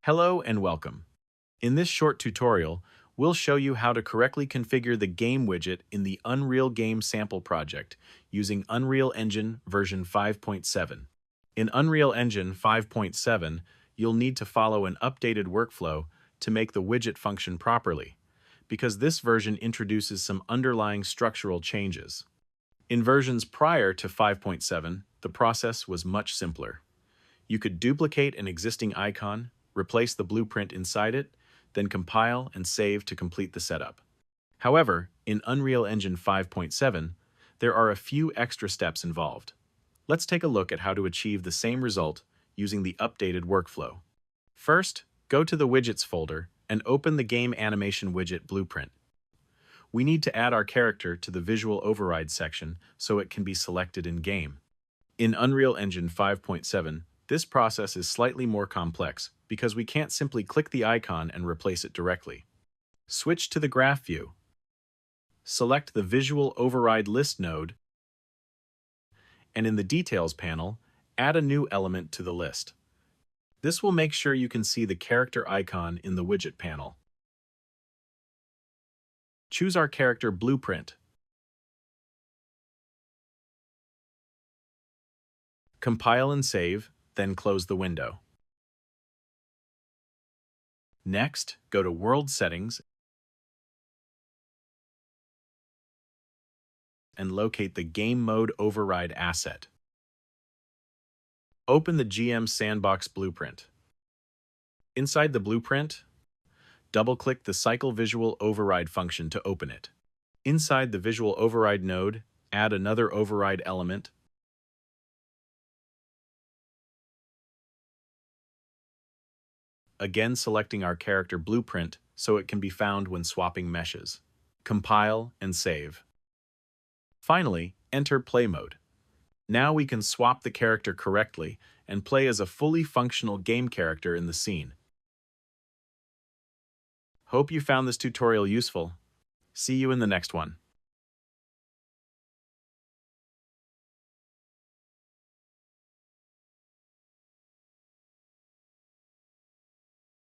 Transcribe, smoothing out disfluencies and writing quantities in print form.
Hello and welcome. In this short tutorial, we'll show you how to correctly configure the Game Widget in the Unreal Game Sample project using Unreal Engine version 5.7. In Unreal Engine 5.7, you'll need to follow an updated workflow to make the widget function properly, because this version introduces some underlying structural changes. In versions prior to 5.7, the process was much simpler. You could duplicate an existing icon, replace the blueprint inside it, then compile and save to complete the setup. However, in Unreal Engine 5.7, there are a few extra steps involved. Let's take a look at how to achieve the same result using the updated workflow. First, go to the Widgets folder and open the Game Animation Widget blueprint. We need to add our character to the Visual Override section so it can be selected in-game. In Unreal Engine 5.7, this process is slightly more complex because we can't simply click the icon and replace it directly. Switch to the Graph view. Select the Visual Override List node, and in the Details panel, add a new element to the list. This will make sure you can see the character icon in the widget panel. Choose our character blueprint. Compile and save, then close the window. Next, go to World Settings and locate the Game Mode Override asset. Open the GM Sandbox blueprint. Inside the blueprint, double-click the Cycle Visual Override function to open it. Inside the Visual Override node, add another override element, again selecting our character blueprint so it can be found when swapping meshes. Compile and save. Finally, enter Play Mode. Now we can swap the character correctly and play as a fully functional game character in the scene. Hope you found this tutorial useful. See you in the next one.